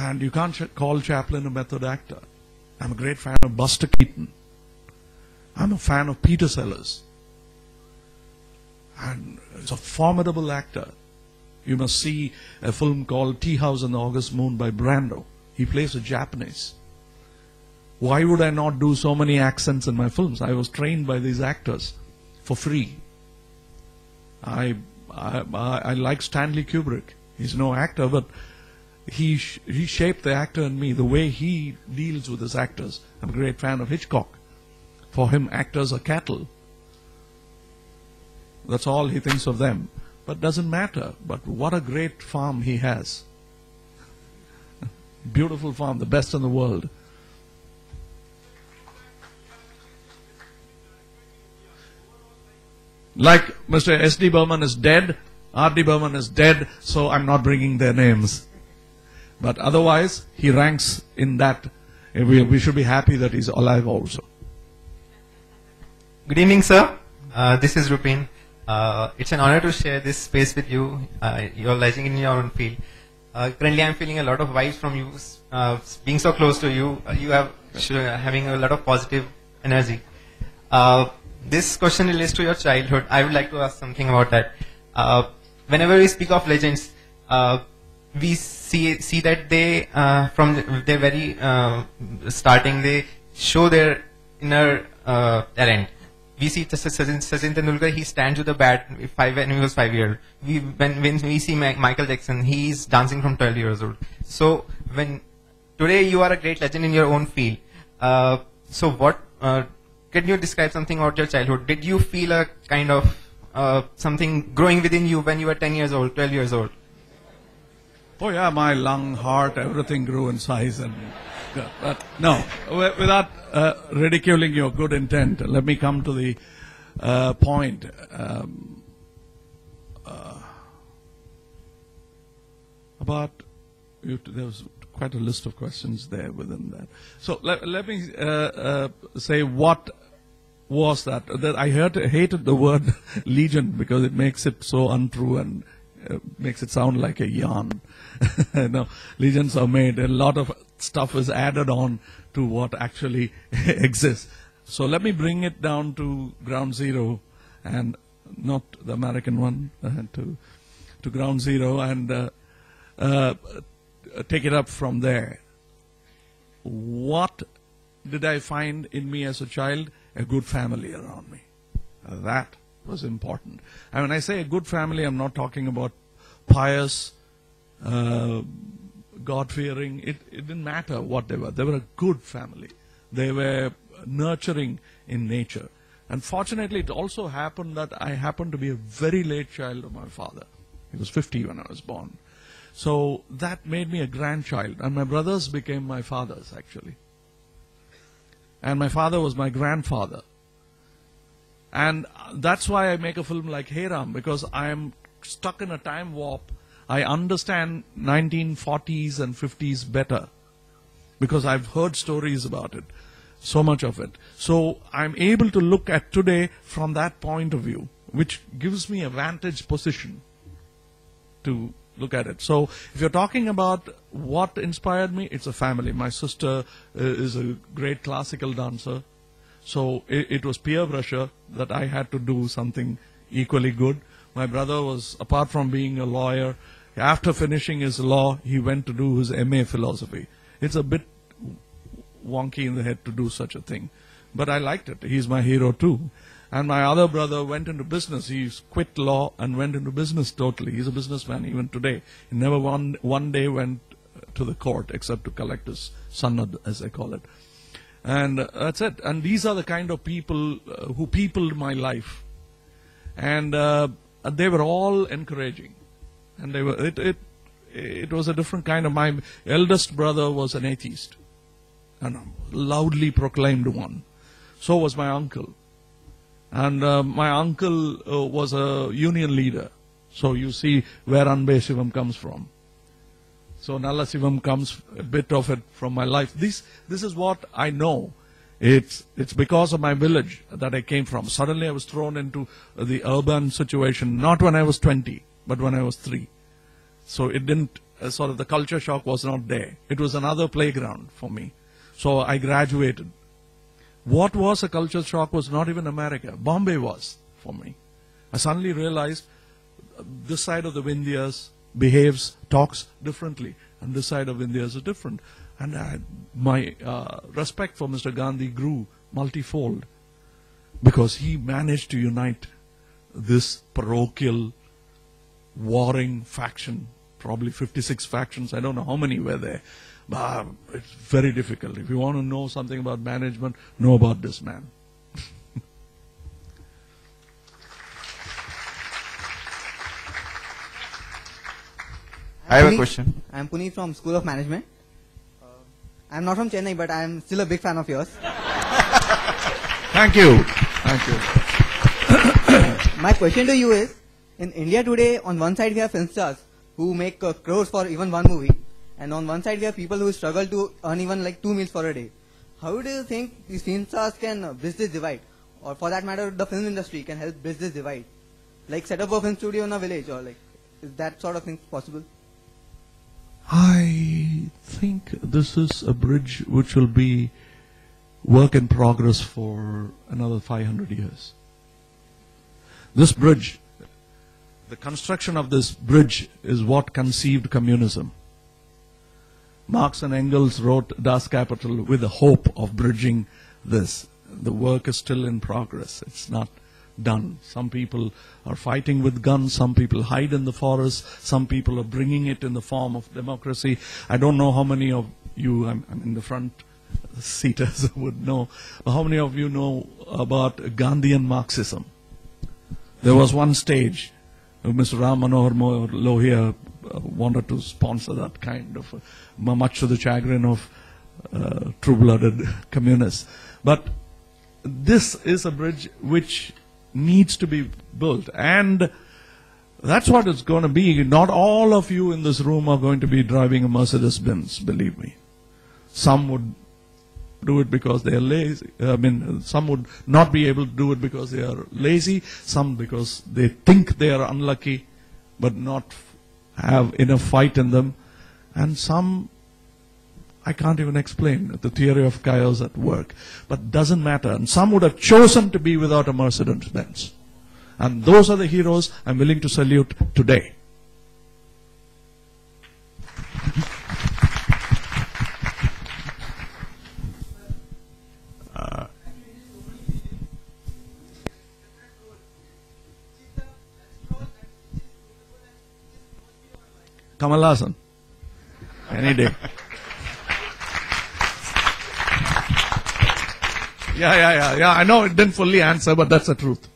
And you can't call Chaplin a method actor. I'm a great fan of Buster Keaton. I'm a fan of Peter Sellers. And he's a formidable actor. You must see a film called Tea House on the August Moon by Brando. He plays a Japanese. Why would I not do so many accents in my films? I was trained by these actors for free. I like Stanley Kubrick. He's no actor, but he shaped the actor in me, the way he deals with his actors. I'm a great fan of Hitchcock. For him, actors are cattle. That's all he thinks of them. But doesn't matter. But what a great farm he has. Beautiful farm, the best in the world. Like Mr. S.D. Burman is dead, R.D. Burman is dead, so I'm not bringing their names. But otherwise, he ranks in that. We should be happy that he's alive also. Good evening, sir. This is Rupin. It's an honor to share this space with you. You're legend in your own field. Currently, I'm feeling a lot of vibes from you. Being so close to you, you have having a lot of positive energy. This question relates to your childhood. I would like to ask something about that. Whenever we speak of legends, we see that they, from their very starting, they show their inner talent. We see Sachin Tendulkar, he stands with a bat when he was 5 years old. When we see Michael Jackson, he is dancing from 12 years old. So today you are a great legend in your own field. So what, can you describe something about your childhood? Did you feel a kind of something growing within you when you were 10 years old, 12 years old? Oh yeah, my lung, heart, everything grew in size. But no, without ridiculing your good intent, let me come to the point. There was quite a list of questions there within that. So let me say what was that. I hated the word legion because it makes it so untrue and makes it sound like a yarn. No, legions are made. A lot of stuff is added on to what actually exists. So let me bring it down to ground zero, and not the American one, to ground zero, and take it up from there. What did I find in me as a child? A good family around me. That was important. And when I say a good family, I'm not talking about pious, God-fearing. It didn't matter what they were. They were a good family. They were nurturing in nature. And fortunately, it also happened that I happened to be a very late child of my father. He was 50 when I was born. So that made me a grandchild. And my brothers became my fathers, actually. And my father was my grandfather. And that's why I make a film like Hey Ram, because I am stuck in a time warp. I understand 1940s and 50s better because I've heard stories about it, so much of it. So I'm able to look at today from that point of view, which gives me a vantage position to look at it. So if you're talking about what inspired me, it's a family. My sister is a great classical dancer. So it was peer pressure that I had to do something equally good. My brother was, apart from being a lawyer, after finishing his law, he went to do his MA philosophy. It's a bit wonky in the head to do such a thing. But I liked it. He's my hero too. And my other brother went into business. He quit law and went into business totally. He's a businessman even today. He never one day went to the court except to collect his sanad, as they call it. And that's it. And these are the kind of people who peopled my life. And they were all encouraging. And they were, it was a different kind of, my eldest brother was an atheist. And a loudly proclaimed one. So was my uncle. And my uncle was a union leader. So you see where Anbe Shivam comes from. So Nalla Shivam comes, a bit of it from my life. This is what I know. It's because of my village that I came from. Suddenly I was thrown into the urban situation, not when I was 20, but when I was 3. So it didn't sort of the culture shock was not there. It was another playground for me. So I graduated. What was a culture shock was not even America. Bombay was for me. I suddenly realized this side of the Vindhyas behaves, talks differently, and this side of Vindhyas is different. And my respect for Mr. Gandhi grew multifold because he managed to unite this parochial, warring faction, probably 56 factions, I don't know how many were there. But it's very difficult. If you want to know something about management, know about this man. I have a question. I'm Puneet from School of Management. I'm not from Chennai, but I'm still a big fan of yours. Thank you. Thank you. My question to you is, in India today, on one side we have film stars who make crores for even one movie, and on one side we have people who struggle to earn even like 2 meals for a day. How do you think these film stars can bridge this divide? Or for that matter, the film industry can help bridge this divide? Like set up a film studio in a village, or like, is that sort of thing possible? I think this is a bridge which will be work in progress for another 500 years. This bridge, the construction of this bridge is what conceived communism. Marx and Engels wrote Das Kapital with the hope of bridging this. The work is still in progress. It's not done. Some people are fighting with guns, some people hide in the forest, some people are bringing it in the form of democracy. I don't know how many of you, I'm in the front seaters would know, but how many of you know about Gandhian Marxism? There was one stage, Mr. Ram Manohar Lohia wanted to sponsor that kind of, much to the chagrin of true-blooded communists. But this is a bridge which needs to be built, and that's what it's going to be. Not all of you in this room are going to be driving a Mercedes-Benz, believe me. Some would do it because they are lazy. Some would not be able to do it because they are lazy, some because they think they are unlucky but not have enough fight in them, and some I can't even explain the theory of chaos at work, but doesn't matter. And some would have chosen to be without a Mercedes-Benz. And those are the heroes I'm willing to salute today. Kamal Haasan. Any day. Yeah. I know it didn't fully answer, but that's the truth.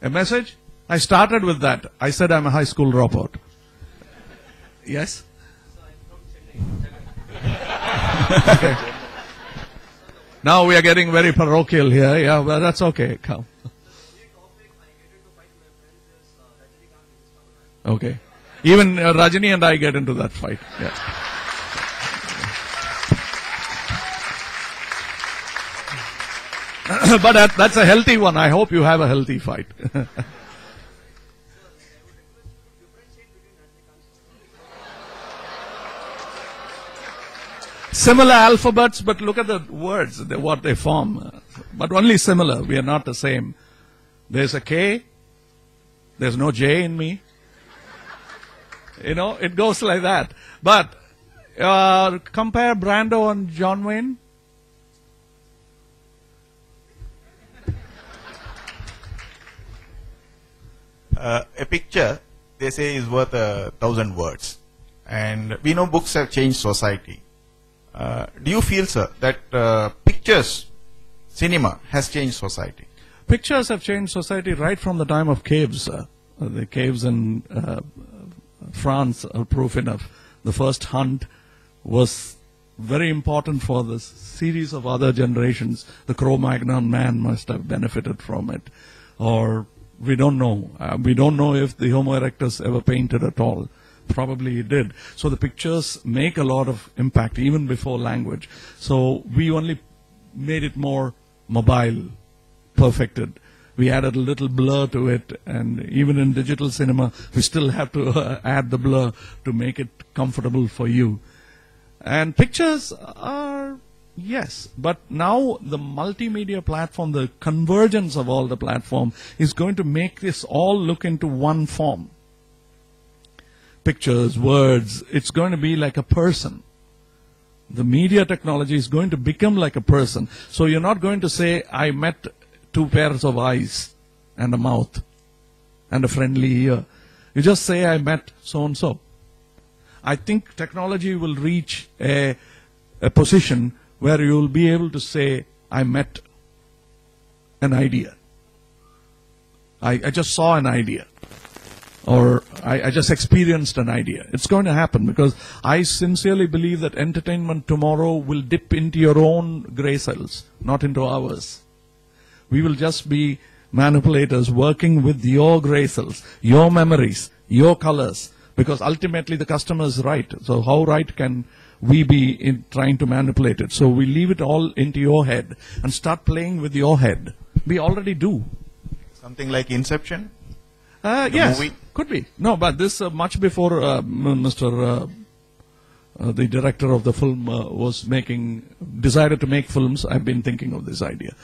A message? I started with that. I said I'm a high school dropout. Yes? Okay. Now we are getting very parochial here. Yeah, but that's okay. Come. Okay. Even Rajini and I get into that fight. Yeah. But that's a healthy one. I hope you have a healthy fight. Similar alphabets, but look at the words, what they form. But only similar. We are not the same. There's a K. There's no J in me. You know, it goes like that. But compare Brando and John Wayne. A picture, they say, is worth 1,000 words. And we know books have changed society. Do you feel, sir, that pictures, cinema, has changed society? Pictures have changed society right from the time of caves. The caves in France are proof enough. The first hunt was very important for this series of other generations. The Cro-Magnon man must have benefited from it. Or we don't know. We don't know if the Homo erectus ever painted at all. Probably he did. So the pictures make a lot of impact even before language. So we only made it more mobile perfected. We added a little blur to it, and even in digital cinema, we still have to add the blur to make it comfortable for you. And pictures are, yes, but now the multimedia platform, the convergence of all the platform is going to make this all look into one form. Pictures, words, it's going to be like a person. The media technology is going to become like a person. So you're not going to say, I met two pairs of eyes and a mouth and a friendly ear. You just say, I met so-and-so. I think technology will reach a position where you will be able to say, I met an idea. I just saw an idea. Or I just experienced an idea. It's going to happen because I sincerely believe that entertainment tomorrow will dip into your own gray cells, not into ours. We will just be manipulators working with your gray cells, your memories, your colors, because ultimately the customer is right. So how right can we be in trying to manipulate it? So we leave it all into your head and start playing with your head. We already do. Something like Inception? Yes, movie? could be. No, but this much before the director of the film decided to make films, I've been thinking of this idea.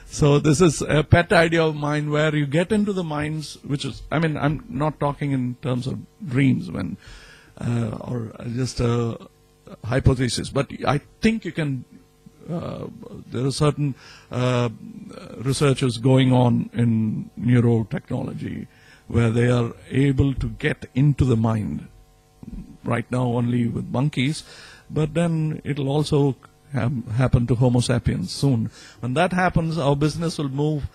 So this is a pet idea of mine where you get into the minds, which is, I mean, I'm not talking in terms of dreams or just a hypothesis, but I think you can, there are certain researchers going on in neurotechnology where they are able to get into the mind. Right now only with monkeys, but then it'll also happen to Homo sapiens soon. When that happens, our business will move